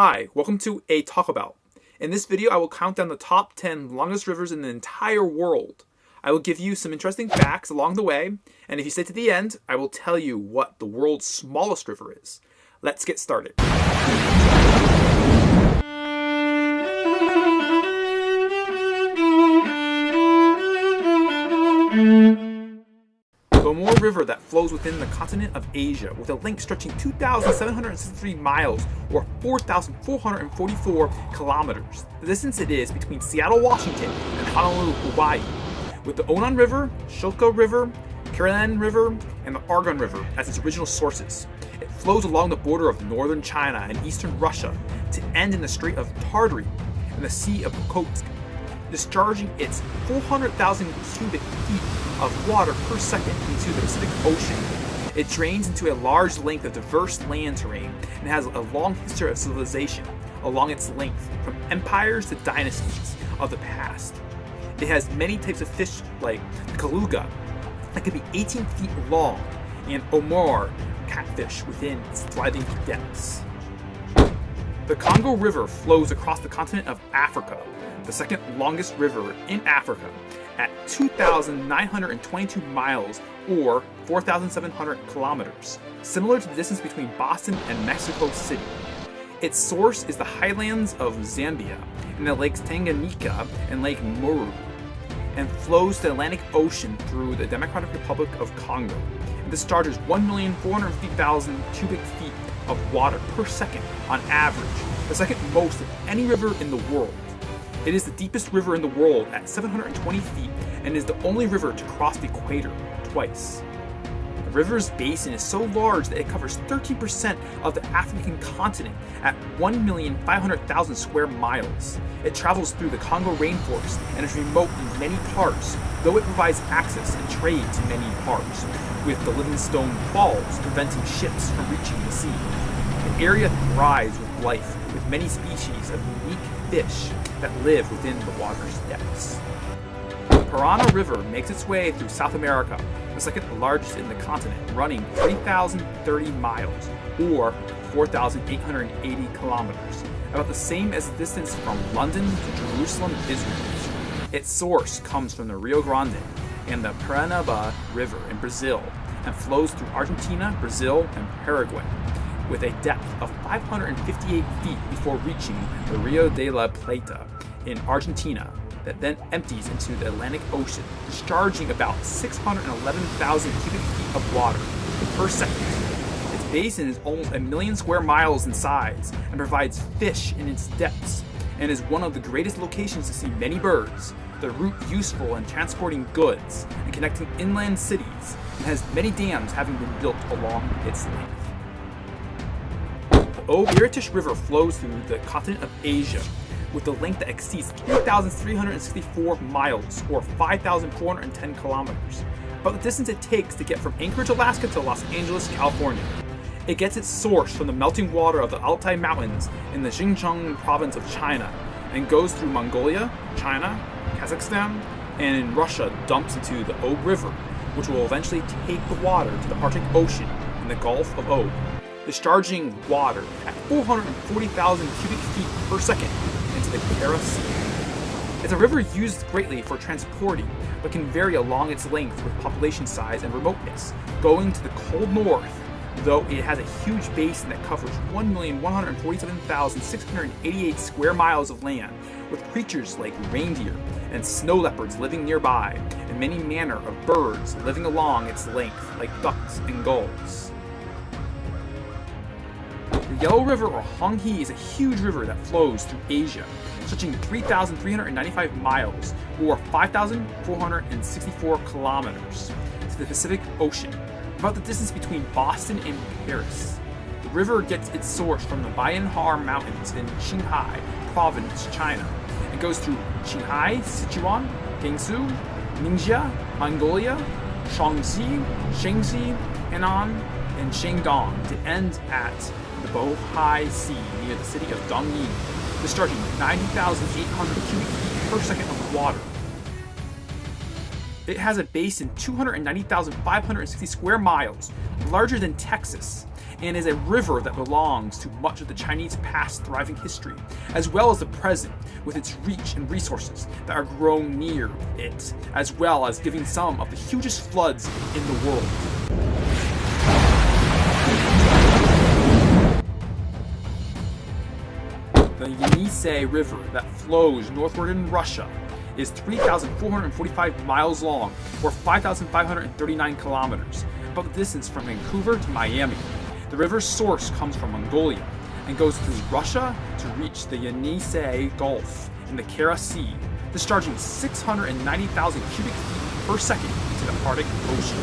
Hi, welcome to A Talk About. In this video, I will count down the top 10 longest rivers in the entire world. I will give you some interesting facts along the way, and if you stay to the end, I will tell you what the world's smallest river is. Let's get started. The Ob River that flows within the continent of Asia with a length stretching 2,763 miles or 4,444 kilometers. The distance it is between Seattle, Washington and Honolulu, Hawaii, with the Onan River, Shilka River, Karilan River, and the Argon River as its original sources. It flows along the border of northern China and eastern Russia to end in the Strait of Tartary and the Sea of Okhotsk, discharging its 400,000 cubic feet of water per second into the Pacific Ocean. It drains into a large length of diverse land terrain and has a long history of civilization along its length, from empires to dynasties of the past. It has many types of fish like the Kaluga that can be 18 feet long and Omar catfish within its thriving depths. The Congo River flows across the continent of Africa, the second longest river in Africa, at 2,922 miles or 4,700 kilometers, similar to the distance between Boston and Mexico City. Its source is the highlands of Zambia and the lakes Tanganyika and Lake Muru, and flows to the Atlantic Ocean through the Democratic Republic of Congo. It discharges 1,450,000 cubic feet of water per second on average, the second most of any river in the world. It is the deepest river in the world at 720 feet and is the only river to cross the equator twice. The river's basin is so large that it covers 13% of the African continent at 1,500,000 square miles. It travels through the Congo rainforest and is remote in many parts, though it provides access and trade to many parts, with the Livingstone Falls preventing ships from reaching the sea. The area thrives with life, with many species of unique fish that live within the water's depths. The Parana River makes its way through South America, the second largest in the continent, running 3,030 miles or 4,880 kilometers, about the same as the distance from London to Jerusalem, Israel. Its source comes from the Rio Grande and the Paranaíba River in Brazil and flows through Argentina, Brazil, and Paraguay, with a depth of 558 feet before reaching the Rio de la Plata in Argentina, that then empties into the Atlantic Ocean, discharging about 611,000 cubic feet of water per second. Its basin is almost 1 million square miles in size and provides fish in its depths, and is one of the greatest locations to see many birds, the route useful in transporting goods and connecting inland cities, and has many dams having been built along its length. The Ob-Irtysh River flows through the continent of Asia with a length that exceeds 3,364 miles or 5,410 kilometers, about the distance it takes to get from Anchorage, Alaska to Los Angeles, California. It gets its source from the melting water of the Altai Mountains in the Xinjiang province of China and goes through Mongolia, China, Kazakhstan, and in Russia dumps into the Ob River, which will eventually take the water to the Arctic Ocean in the Gulf of Ob, discharging water at 440,000 cubic feet per second into the Kara Sea. It's a river used greatly for transporting, but can vary along its length with population size and remoteness, going to the cold north, though it has a huge basin that covers 1,147,688 square miles of land, with creatures like reindeer and snow leopards living nearby, and many manner of birds living along its length, like ducks and gulls. The Yellow River, or Honghe, is a huge river that flows through Asia, stretching 3,395 miles or 5,464 kilometers to the Pacific Ocean, about the distance between Boston and Paris. The river gets its source from the Bayanhar Mountains in Qinghai Province, China, and goes through Qinghai, Sichuan, Gansu, Ningxia, Mongolia, Shaanxi, Shaanxi, Henan, and Shandong to end at the Bohai Sea near the city of Dongyin, discharging 90,800 cubic feet per second of water. It has a basin 290,560 square miles, larger than Texas, and is a river that belongs to much of the Chinese past thriving history, as well as the present with its reach and resources that are grown near it, as well as giving some of the hugest floods in the world. The Yenisei River that flows northward in Russia is 3,445 miles long, or 5,539 kilometers, about the distance from Vancouver to Miami. The river's source comes from Mongolia and goes through Russia to reach the Yenisei Gulf in the Kara Sea, discharging 690,000 cubic feet per second into the Arctic Ocean.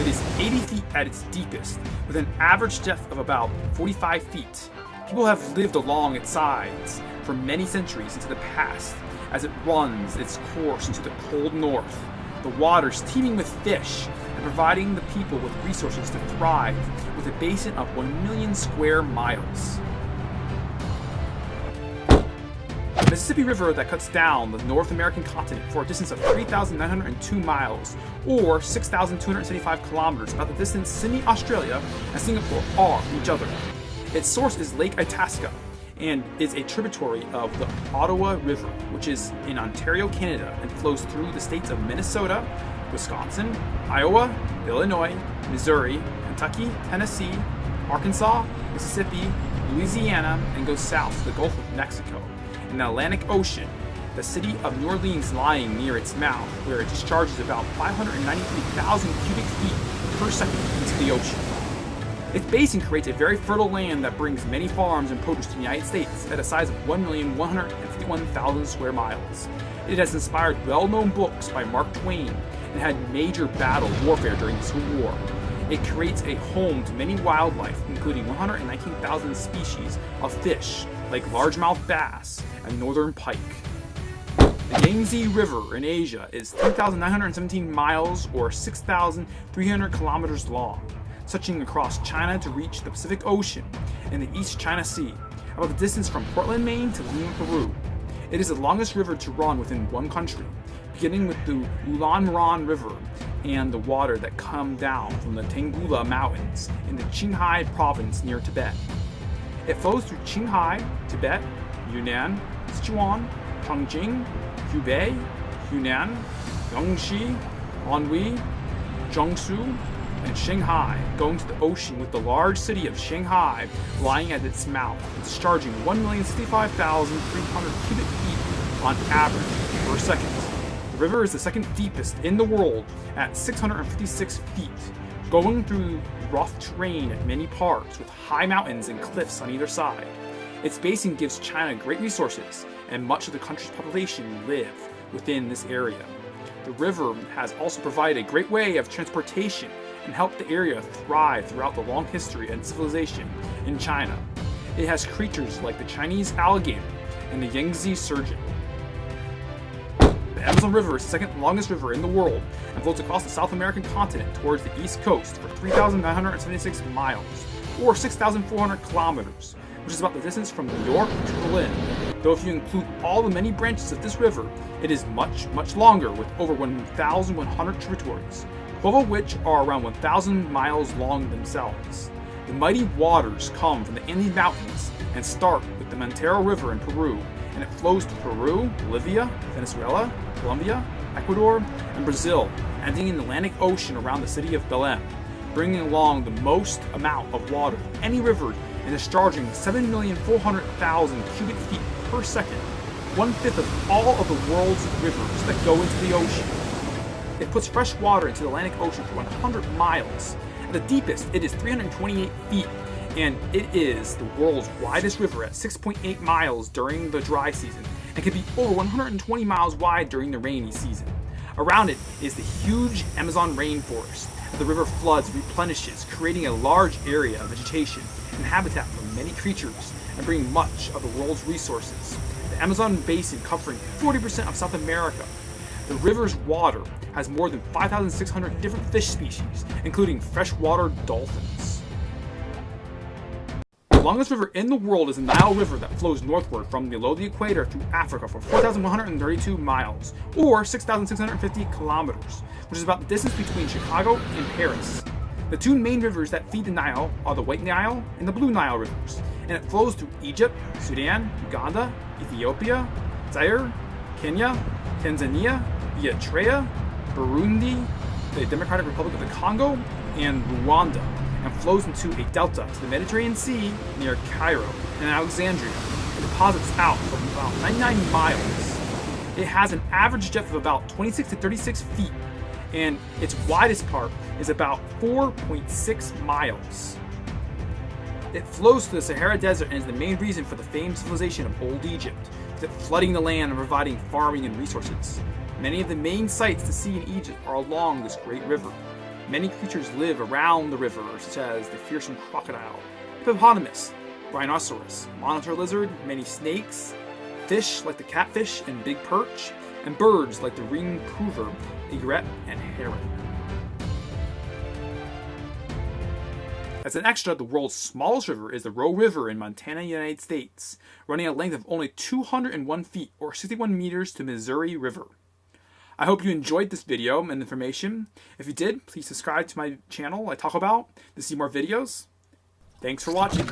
It is 80 feet at its deepest, with an average depth of about 45 feet. People have lived along its sides for many centuries into the past as it runs its course into the cold north. The waters teeming with fish and providing the people with resources to thrive with a basin of 1 million square miles. The Mississippi River that cuts down the North American continent for a distance of 3,902 miles, or 6,275 kilometers, about the distance Sydney, Australia, and Singapore are from each other. Its source is Lake Itasca and is a tributary of the Ottawa River, which is in Ontario, Canada, and flows through the states of Minnesota, Wisconsin, Iowa, Illinois, Missouri, Kentucky, Tennessee, Arkansas, Mississippi, Louisiana, and goes south to the Gulf of Mexico. In the Atlantic Ocean, the city of New Orleans lying near its mouth, where it discharges about 593,000 cubic feet per second into the ocean. Its basin creates a very fertile land that brings many farms and produce to the United States at a size of 1,151,000 square miles. It has inspired well-known books by Mark Twain and had major battle warfare during the Civil War. It creates a home to many wildlife, including 119,000 species of fish like largemouth bass and northern pike. The Yangtze River in Asia is 3,917 miles or 6,300 kilometers long, stretching across China to reach the Pacific Ocean and the East China Sea, about the distance from Portland, Maine to Lima, Peru. It is the longest river to run within one country, beginning with the Ulanran River and the water that come down from the Tanggula Mountains in the Qinghai province near Tibet. It flows through Qinghai, Tibet, Yunnan, Sichuan, Chongqing, Hubei, Hunan, Gongxi, Anhui, Jiangsu, and Shanghai, going to the ocean with the large city of Shanghai lying at its mouth and discharging 1,065,300 cubic feet on average per second. The river is the second deepest in the world at 656 feet, going through rough terrain at many parts with high mountains and cliffs on either side. Its basin gives China great resources, and much of the country's population live within this area. The river has also provided a great way of transportation and helped the area thrive throughout the long history and civilization in China. It has creatures like the Chinese alligator and the Yangtze sturgeon. The Amazon River is the second longest river in the world and flows across the South American continent towards the east coast for 3,976 miles, or 6,400 kilometers, which is about the distance from New York to Berlin. Though if you include all the many branches of this river, it is much, much longer with over 1,100 tributaries, 12 of which are around 1,000 miles long themselves. The mighty waters come from the Andes Mountains and start with the Montero River in Peru, and it flows to Peru, Bolivia, Venezuela, Colombia, Ecuador, and Brazil, ending in the Atlantic Ocean around the city of Belém, bringing along the most amount of water of any river and discharging 7,400,000 cubic feet per second, 1/5 of all of the world's rivers that go into the ocean. It puts fresh water into the Atlantic Ocean for 100 miles. At the deepest, it is 328 feet, and it is the world's widest river at 6.8 miles during the dry season, and can be over 120 miles wide during the rainy season. Around it is the huge Amazon rainforest. The river floods replenishes, creating a large area of vegetation and habitat for many creatures, and bringing much of the world's resources. The Amazon basin covering 40% of South America. The river's water has more than 5,600 different fish species, including freshwater dolphins. The longest river in the world is the Nile River that flows northward from below the equator through Africa for 4,132 miles, or 6,650 kilometers, which is about the distance between Chicago and Paris. The two main rivers that feed the Nile are the White Nile and the Blue Nile rivers, and it flows through Egypt, Sudan, Uganda, Ethiopia, Zaire, Kenya, Tanzania, Eritrea, Burundi, the Democratic Republic of the Congo, and Rwanda, and flows into a delta to the Mediterranean Sea near Cairo and Alexandria, and deposits out for about 99 miles. It has an average depth of about 26 to 36 feet, and its widest part is about 4.6 miles. It flows through the Sahara Desert and is the main reason for the famed civilization of Old Egypt, with it flooding the land and providing farming and resources. Many of the main sights to see in Egypt are along this great river. Many creatures live around the river, such as the fearsome crocodile, hippopotamus, rhinoceros, monitor lizard, many snakes, fish like the catfish and big perch, and birds like the ringed plover, egret, and heron. As an extra, the world's smallest river is the Roe River in Montana, United States, running a length of only 201 feet or 61 meters to Missouri River. I hope you enjoyed this video and information. If you did, please subscribe to my channel I talk about to see more videos. Thanks for watching.